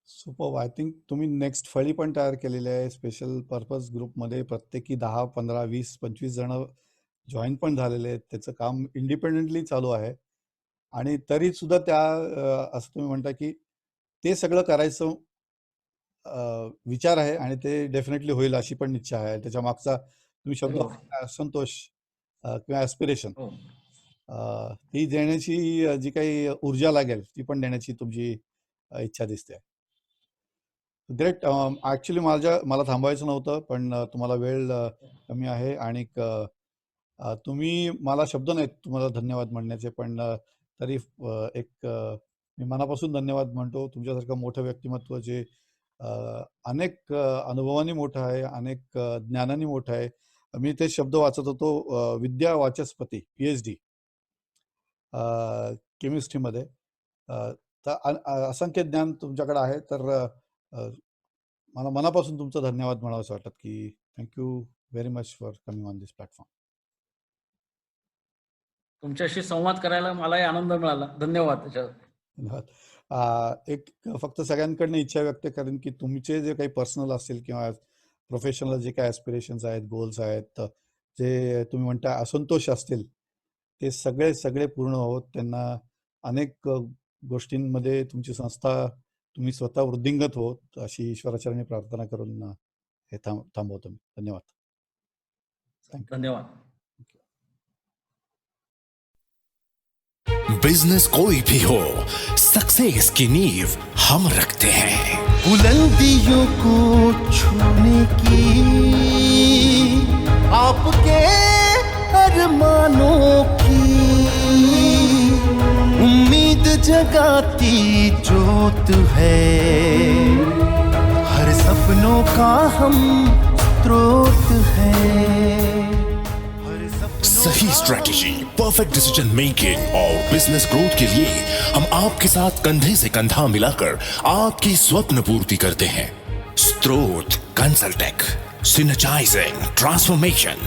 सुपर. आय थिंक तुम्ही नेक्स्ट फळी पण तयार केलेली आहे स्पेशल पर्पज ग्रुपमध्ये. प्रत्येकी 10, 15, 20, 25 जण जॉईन पण झालेले आहेत. त्याचं काम इंडिपेंडेंटली चालू आहे, आणि तरी सुद्धा त्या असं तुम्ही म्हणता की ते सगळं करायचं विचार आहे, आणि ते डेफिनेटली होईल अशी पण इच्छा आहे. त्याच्या मागचा तुम्ही शब्द हो. वापरला, असंतोष किंवा ॲस्पिरेशन, हो. ती देण्याची जी काही ऊर्जा लागेल ती पण देण्याची तुमची इच्छा दिसते. ग्रेट. ॲक्च्युली मला थांबवायचं नव्हतं, पण तुम्हाला वेळ कमी आहे, आणि तुम्ही मला शब्द नाहीत तुम्हाला धन्यवाद म्हणण्याचे, पण तरी मी मनापासून धन्यवाद म्हणतो. तुमच्यासारखं मोठं व्यक्तिमत्व जे अनेक अनुभवांनी मोठं आहे, अनेक ज्ञानाने मोठं आहे. मी ते शब्द वाचत होतो, विद्या वाचस्पती, PhD केमिस्ट्रीमध्ये. तर असंख्य ज्ञान तुमच्याकडे आहे. तर मला मनापासून तुमचं धन्यवाद म्हणावंसं वाटतं की thank you very much for coming on this platform. तुमच्याशी संवाद करायला मलाही आनंद मिळाला. धन्यवाद त्याच्यावर. धन्यवाद. एक फक्त सगळ्यांकडनं इच्छा व्यक्त करेन की तुमचे जे काही पर्सनल असतील किंवा प्रोफेशनल जे काही ॲस्पिरेशन्स आहेत, गोल्स आहेत, जे तुम्ही म्हणता असंतोष असतील, ते सगळे पूर्ण होत. त्यांना अनेक गोष्टींमध्ये तुमची संस्था, तुम्ही स्वतः वृद्धिंगत होत, अशी ईश्वराचरणी प्रार्थना करून हे थांबवतो मी. धन्यवाद. थँक्यू. धन्यवाद. बिजनेस कोई भी हो, सक्सेस की नींव हम रखते हैं. बुलंदियों को छूने की आपके अरमानों की उम्मीद जगाती जोत है, हर सपनों का हम स्रोत है. सही स्ट्रेटेजी, परफेक्ट डिसीजन मेकिंग और बिजनेस ग्रोथ के लिए हम आपके साथ कंधे से कंधा मिलाकर आपकी स्वप्न पूर्ति करते हैं. स्रोत कंसल्टेक, सिनर्जाइजिंग ट्रांसफॉर्मेशन.